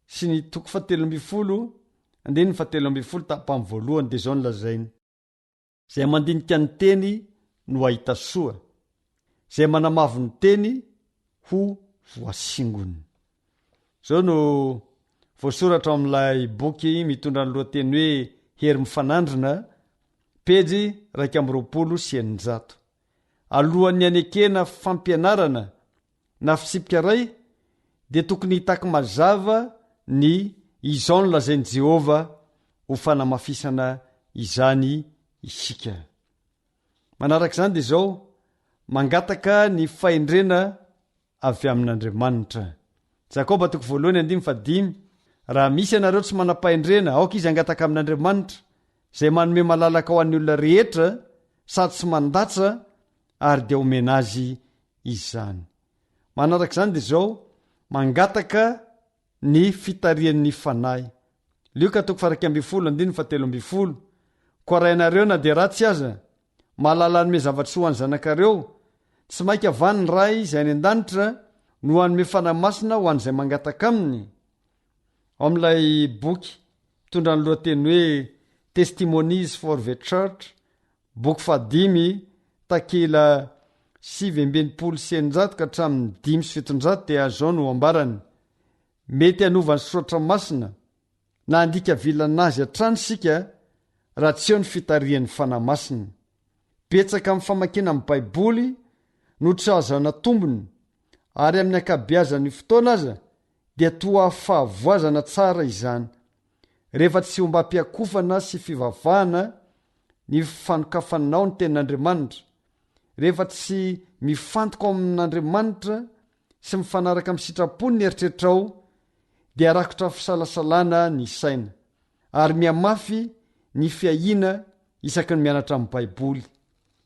sy ny 7:17 tapany 1 dia izao nolazainy: izay mandinika ny teny no ahita soa, izay manamavy ny teny ho voasingony. Izao no voasoratra amin'ilay boky mitondra ny lohateny hoe hery mifanandrina, pejy 220. Alohan'ny anekena fampianarana na fisipika iray dia tokony hitaka mazava ny izao nolazain'i Jehova ho fanamafisana izany isika. Manaraka izany dia izao mangataka ny fahendrena avy amin'Andriamanitra. Jakoba 1:5. Raha misy ianareo tsy manam-pahendrena, aoka izy angataka amin'Andriamanitra izay manome malalaka ho an'ny olona rehetra sady tsy mandatra ary dia omena azy izany. Manaraka izany dia izao mangataka ny fitarian'ny fanahy. Lioka 2:17. Koa raha ianareo na dia ratsy aza mahalala hanome zavatra ho an'ny zanakareo, tsy mainka avany ny ray izay any an-danitra no hanome fanahy masina ho an'izay mangataka aminy. Ao amin'ilay boky mitondra ny lohateny hoe Testimonies for the Church, boky 5, takela 720 ka hatramin'ny 5:7 dia azao no ambarany: mety hanova ny soratra masina na andika vilana azy hatrany sika raha tsy eo ny fitarian'ny fanahy masina. Betsaka amin'ny famakiana amin'ny Baiboly no tsy azana tombony, ary amin'ny ankabeazan'ny fotoana aza dia toa fahavoazana tsara izany. Rehefa tsy omba mpiakofana sy fivavahana ny fanokafanao ny tenin'Andriamanitra, rehefa tsy mifantoka ao amin'Andriamanitra sy mifanaraka amin'ny sitrapony ny eritreritrao, dia rakotra fisalasalana ny saina ary miamafy ny fiahiana isaky ny mianatra amin'ny Baiboly.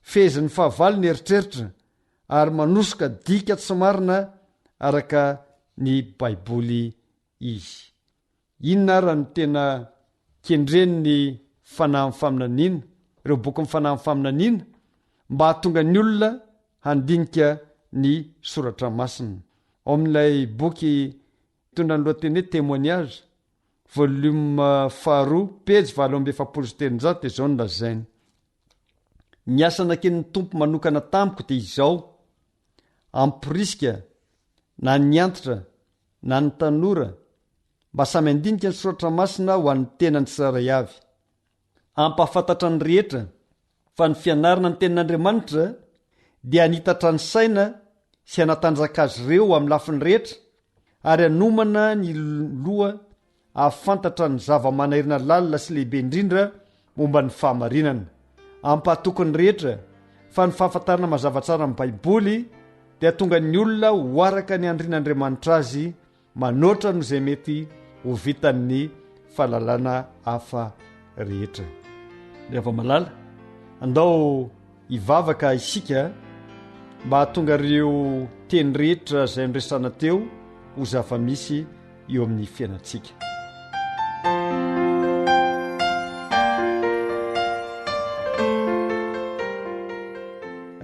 Fezin'ny fahavalo ny eritreritra ary manosoka dika tsy marina araka ny Baiboly izy. Inona raha ny tena kendren'ny fanahy faminaniana, ireo boky ny fanahy faminaniana, mba hahatonga ny olona handinika ny soratra masina? Ao amin'ilay boky mitondra ny lohateny hoe témoignage, volume 2, pejy 770 dia izao no lazainy: ny asa nankeny ny tompo manokana tamiko dia izao: ampirisika na ny antitra na ny tanora mba samy andinika ny soratra masina ho an'ny tenany tsiraray avy, ampahafantatra ny rehetra fa ny fianarana ny tenin'Andriamanitra dia hanitatra ny saina sy hanatanjaka azy ireo amin'ny lafiny rehetra, ary hanomana ny loha ahafantatra ny zava-manahirina lalina sy lehibe indrindra momba ny fahamarinana. Ampahatoky ny rehetra fa ny fahafantarana mazava tsara amin'ny Baiboly dia tonga ny olona ho araka ny andrin'Andriamanitra azy manoatra no izay mety ho vitan'ny fahalalana hafa rehetra. Rehefa malala andao hivavaka isika mba hatonga ireo teny rehetra izay nresana teo ho zava-misy eo amin'ny fiainantsika.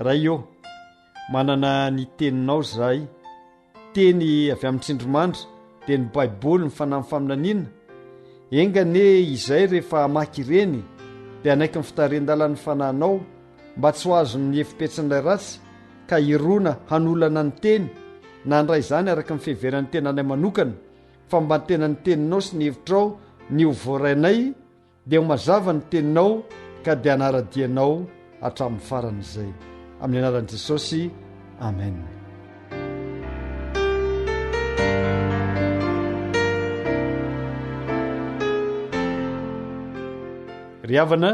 raha io manana ny teninao zahay, teny avy amin'ny tsindromandry, teny baiboly ny fanahy faminaniana, engane izay rehefa hamaky ireny dia anaiky ny fitaren-dalàny fanahinao mba tsy ho azo ny efipetsin'ilay ratsy ka irona hanolana ny teny na ndray izany araka ny fiheveran'ny tenanay manokana, fa mba ny tena ny teninao sy ny hevitrao ny ho voarainay dia ho mazava ny teninao ka dia hanaradianao hatramin'ny faran'izay. Amin'ny anaran'i Jesosy, amen. Ry havana,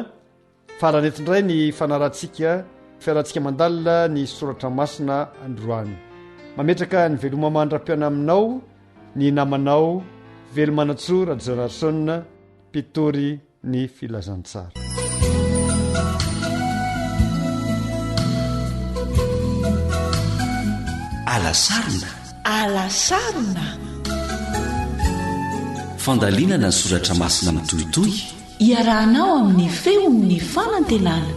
faranetindray ny fanarantsika fiarantsika mandalina ny soratra masina androany. Mametraka ny veloma mandra-piana aminao ny namanao Velomanatsoa Radjonarson, mpitory ny filazantsara. Alasarona fandalinana ny soratra masina mitohitohy, iarahanao amin'ny feon'ny fanantenana.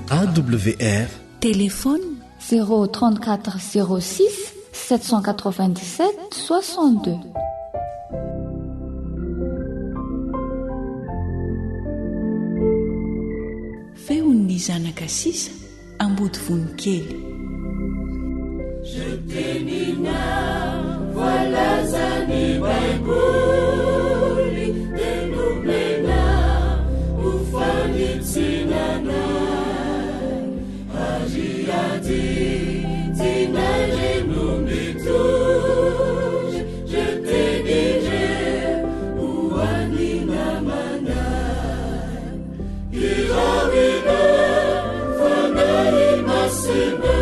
AWR téléphone 034 06 797 62. feon'ny zanaka sisa ambody vonikely. Jetenina voalazany baiboly denomena ufanitsinana ajiadi tinareno mitory jetenire uanina mana irawina fanai masina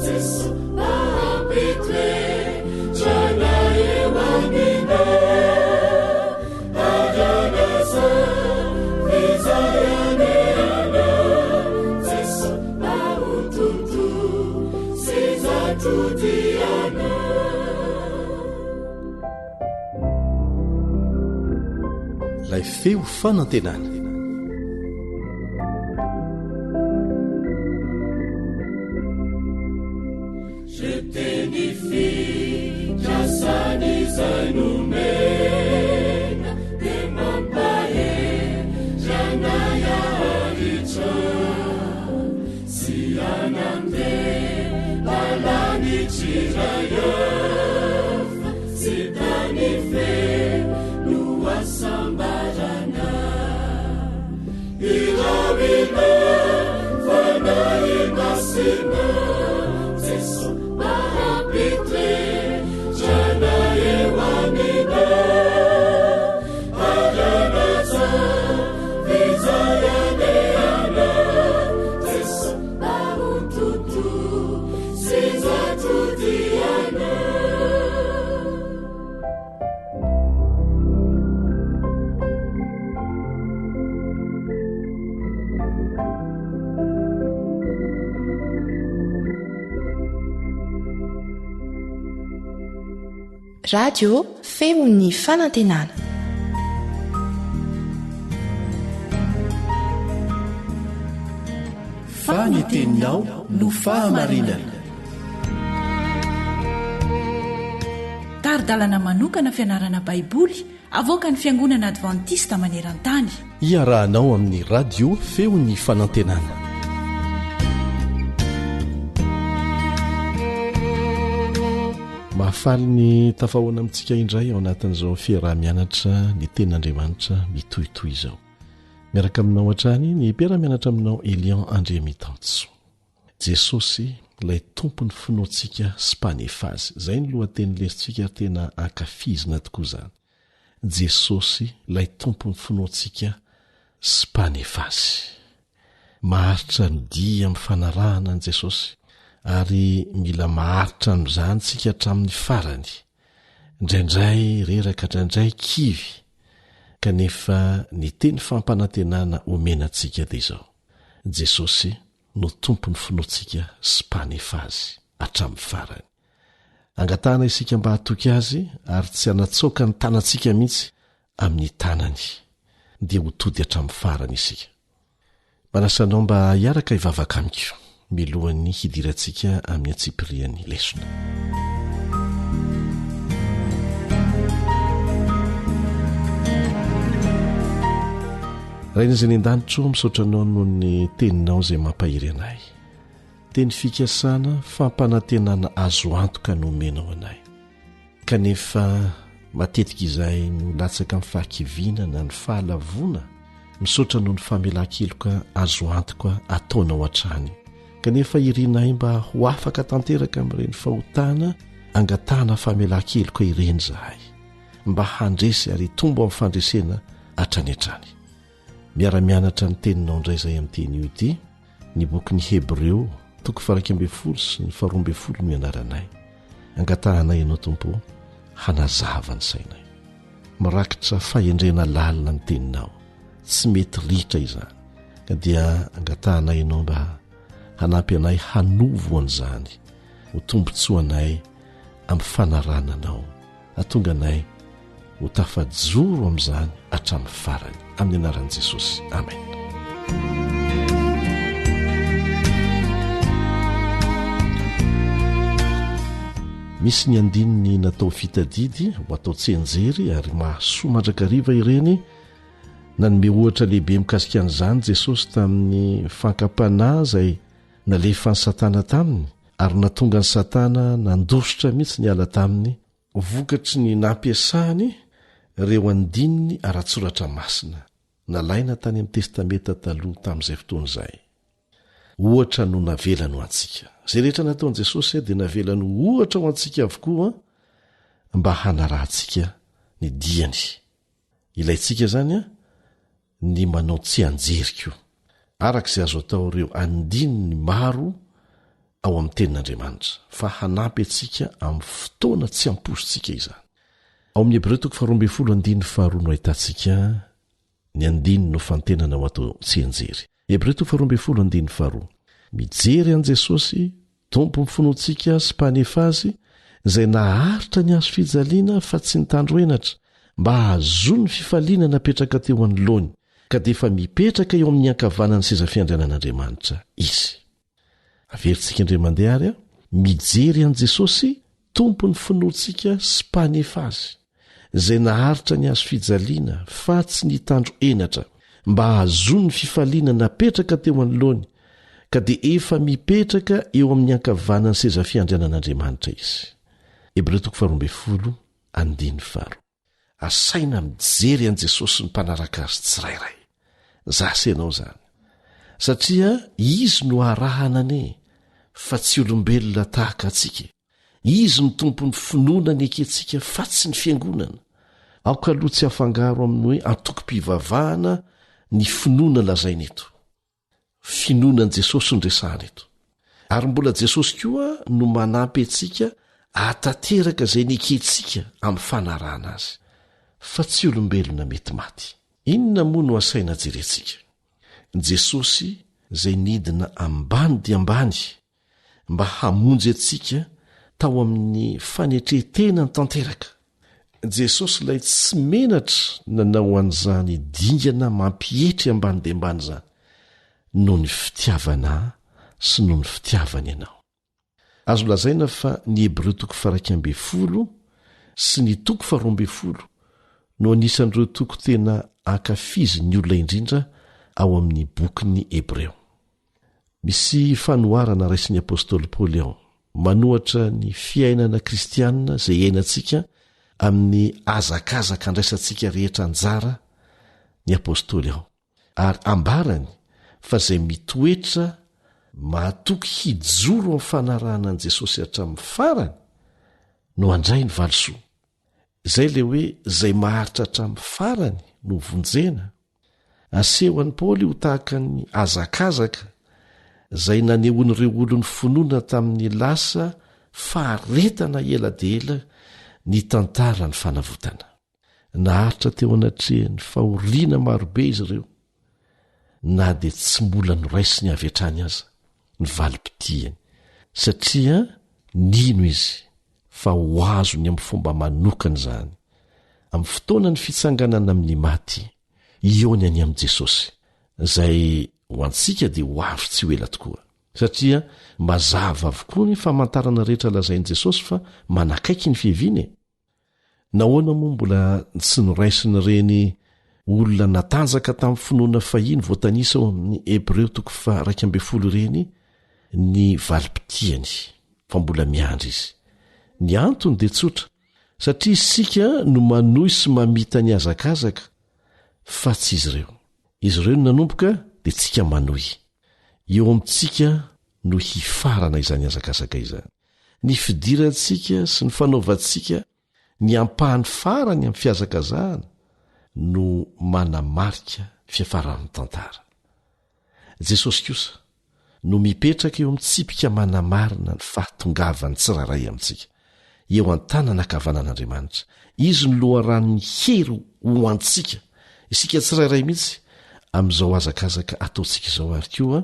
Jesu mahapitre jana ewamina ajanasa vizayaneana Jesu maututu sizatudiana. Lay feo fanantenana. Jasani zanumena de mampae janaya haricha sianande balani chirayaf sitani fe nuasambarana irawina fanai masina Jesu mahapitre jana ewamina ajanasa vizayaneana Jesu maututu sizatudiana. Radio feon'ny fanantenana. Faniteninao no fahamarinana. Taridalana manokana fianarana baiboly avoaka ny fiangonana advantista maneran-tany. Iarahanao amin'ny radio feon'ny fanantenana. Mahafaly ny tafahoana amintsika indray ao anatin'izao fiarah-mianatra ny tenin'Andriamanitra mitohitohy izao. Miaraka aminao hatrany ny mpiara-mianatra aminao Elian Andriamitanso. Jesosy ilay tompony finoantsika sy mpanefazy. Izay ny lohateny lesintsika tena ankafizina tokoa izany. Jesosy ilay tompony finoantsika sy mpanefazy. Maharitra ny dia amin'ny fanarahana an' Jesosy ary mila maharitra amin'izany tsika hatramin'ny farany. Indraindray reraka, indraindray kivy, kanefa ny teny fampanantenana omenantsika dia izao: Jesosy no tompony finoantsika sy mpanefa azy hatramin'ny farany. Angatahana isika mba hatoky azy ary tsy hanatsoaka ny tanantsika mihitsy amin'ny tanany, dia ho tody hatramin'ny farany isika. Manasanao mba hiaraka hivavaka amiko milohan'ny hidirantsika amin'ny atsipirian'ny lesona. Raina izay ny an-danitro misaotranao noho ny teninao izay mampahiry anay. Teny fikasana fampanantenana azo antoka nomenao anay. Kanefa matetika izay no latsaka amin'ny fahakiviana na ny fahalavona, misaotra noho ny famelan-keloka azo antoka ataonao hatrany. Kanefa irinay mba ho afaka tanteraka amin'ireny fahotana, angatahana famelan-keloka ireny zahay, mba handresy ary tombo amin'ny fandresena hatrany hatrany. Miara-mianatra ny teninao indray izay amin'ny teny io ity, ny bokin'ny Hebreo 12 sy ny 12 no ianaranay. Angatahanay ianao Tompo, hanazava ny sainay. Mirakitra fahendrena lalina ny teninao, tsy mety ritra izany, ka dia angatahanay ianao mba hanampy anay hanovo an'izany, ho tombontsoanay amin'ny fanarananao, hatonga anay ho tafajoro amin'izany hatramin'ny farany, amin'ny anaran'i Jesosy. Amen. Misy ny andininy natao fitadidy ho atao tsenjery ary mahasoa mandrakariva ireny, nanome ohatra lehibe mikasika an'izany Jesosy tamin'ny fankapanahy izay nalefa ny Satana taminy, ary natonga ny Satana nandositra mihitsy ny ala taminy, vokatry ny nampiasahany ireo andininy ara-tsoratra masina nalaina tany amin'ny testameta taloha tamin'izay fotoan'izay. Ohatra no navelany ho antsika. Izay rehetra nataon'i Jesosy dia navelany ohatra ho antsika avokoa, mba hanarahantsika ny diany. Ilayntsika izany ny manao tsy anjeriko, arak'izay azo atao ireo andininy maro ao amin'ny tenin'Andriamanitra, fa hanampy antsika amin'ny fotoana tsy ampositsika izany. Ao amin'ny Hebreo 12:12 no ahitantsika ny andininy no fantenana ho atao tsy anjery. Hebreo 12:12 mijery an' Jesosy, tompo mifonontsika sy mpanefa azy, izay naharitra ny azo fijaliana fa tsy nitandro enatra, mba hahazo ny fifaliana napetraka teo anoloany, ka dia efa mipetraka eo amin'ny ankavanany seza fiandrianan'Andriamanitra izy. Averintsika indray mandeha ary mijery an' Jesosy, tompo ny finoantsika sy mpanefa azy, izay naharitra ny azo fijaliana fa tsy nitandro enatra, mba hahazo ny fifaliana napetraka teo anoloany, ka dia efa mipetraka eo amin'ny ankavanany seza fiandrianan'Andriamanitra izy. Hebreo 12:5 asaina mijery an' Jesosy ny mpanaraka azy tsirairay. Zasy ianao zany, satria izy no arahana ane, fa tsy olombelona tahaka atsika. Izy no tompony finoana ny ekentsika fa tsy ny fiangonana. Aoka aloha tsy afangaro amin'ny hoe antokom-pivavahana ny finoana lazaina eto. Finoanan' Jesosy ndresahana eto. Ary mbola Jesosy koa no manampy antsika hatateraka izay nekentsika amin'ny fanarahana azy, fa tsy olombelona mety maty. Inona moa no asaina jerentsika? Jesosy izay nidina ambany dia ambany mba hamonjy antsika tao amin'ny fanetretena ny tanteraka. Jesosy ilay tsy menatra nanao an'izany dingana mampietry ambany dia ambany zany, noho ny fitiavana sy noho ny fitiavany ianao. Azo lazaina fa ny Hebreo 12 sy ny 12 no anisan'ireo toko tena ankafiziny olona indrindra ao amin'ny bokin'ny Hebreo. Misy fanoharana raisin'ny apôstôly Paoly ao, manohatra ny fiainana kristianina izay iainantsika amin'ny azakazaka andraisantsika rehetra anjara ny apôstôly ao, ary ambarany fa izay mitoetra mahatoky hijoro amin'ny fanarahana an' Jesosy hatramin'ny farany no handray ny valosoa. Izay le hoe izay maharitra hatramin'ny farany no vonjena. Aseho an'i Paoly ho tahaka ny azakazaka izay nanehon'ireo olony finoana tamin'ny lasa faharetana ela-dela ny tantara ny fanavotana. Naharitra teo anatrehany fahoriana marobe izy ireo, na dia tsy mbola noraisiny avy hatrany aza ny valim-pitiany, satria nino izy fa ho azony amin'ny fomba manokana izany amin'ny fotoana ny fitsanganana amin'ny maty iony any amin'i Jesosy, izay ho antsika dia ho avy tsy ho ela tokoa, satria mazava avokoa ny famantarana rehetra lazain'i Jesosy fa manakaiky ny fiheviany. Nahoana moa mbola tsy noraisiny ireny olona natanjaka tamin'ny finoana fahiny voatanisa ao amin'ny Hebreo 12 ireny ny valim-pitiany, fa mbola miandry izy. Ny antony dia tsotra, satria isika no manohy sy mamita ny azakazaka, fa tsy izy ireo. Izy ireo no nanomboka dia tsika manohy. Eo amintsika no hifarana izany azakazaka izany. Ny fidirantsika sy ny fanaovantsika ny ampahany farany amin'ny fiazakazahana no manamarika fiafaran'ny tantara. Jesosy kosa no mipetraka eo amin'ny tsipika manamarina ny fahatongavany tsiraray amintsika eo an-tanana ankavanan'Andriamanitra. Izy no loharan'ny hery ho antsika isika tsirairay mihitsy amin'izao azakazaka ataontsika izao, ary koa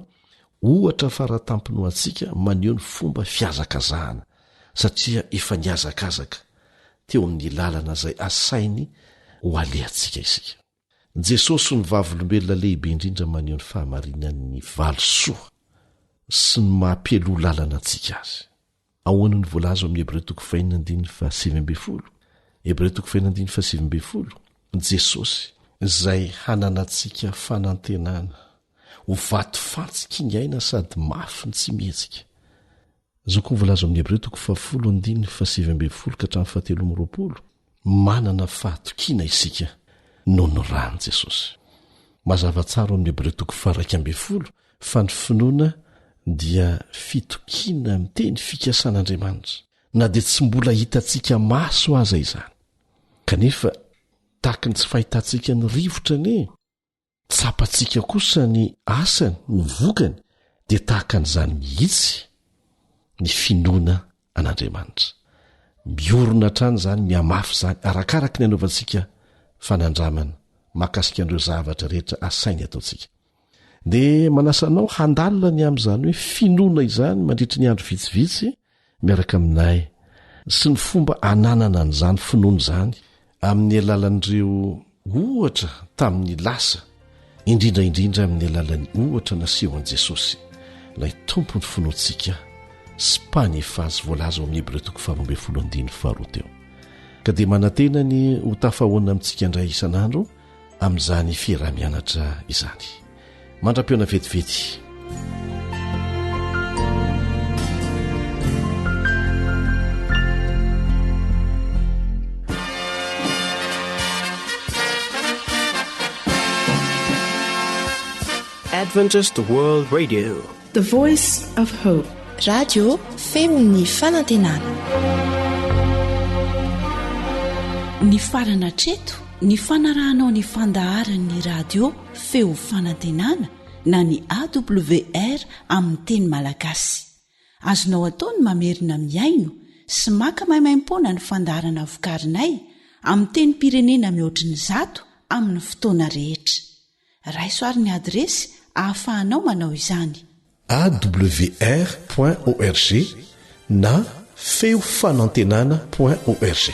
ohatra faratampony ho antsika maneho ny fomba fiazakazahana, satria efa niazakazaka teo amin'ny lalana izay asainy ho alehantsika isika. Jesosy ny vavolombelona lehibe indrindra maneho ny fahamarinan'ny valosoa sy ny mahampialoha lalana antsika azy. Ahoana ny voalaza amin'ny Hebreo 4:7. Hebreo 4:7. Jesosy izay hananantsika fanantenana ho vato fantsika ny aina sady mafy ny tsy mihetsika. Zao koa voalaza amin'ny Hebreo 4:7-8 manana fahatokiana isika noho ny rany Jesosy. Mazava tsara amin'ny Hebreo 1:2 fa ny finoana dia fitokiana miteny fikasan'Andriamanitra, na dia tsy mbola hitantsika maso aza izany. Kanefa tahaka ny tsy fahitantsika ny rivotra ane, tsapantsika kosa ny asany, ny vokany, dia tahaka an'izany mihitsy ny finoana an'Andriamanitra. Miorona trany izany, miamafy izany arakaraka ny anaovantsika fanandramana mahakasika an'ireo zavatra rehetra asainy ataontsika. Dia manasanao handalina ny amin'izany hoe finoana izany mandritra ny andro vitsivitsy miaraka aminay sy ny fomba ananana n'izany finoana izany amin'ny alalan'ireo ohatra tamin'ny lasa, indrindraindrindra amin'ny alalan'ny ohatra nasehon'i Jesosy, ilay tompony finoantsika sy mpanefazy voalaza ao amin'ny Hebreo 12:12 teo. Ka dia manantena ny ho tafahoana amintsika indray isan'andro amin'izany fiarah-mianatra izany. Mandra-peona vetivety. Adventist World Radio, the voice of hope. Radio femon'ny fanantenana. Ny farana treto, ny fanarahanao ny fandaharan'ny radio feo fanantenana na ny AWR amin'ny teny malagasy. Azonao ataony mamerina miaino sy maka mahimaimpona ny fandaharana vokarinay amin'ny teny pirenena mihoatriny 100 amin'ny fotoana rehetra. Raisoaryn'ny adresy ahafahanao manao izany: awr.org na feofanantenana.org.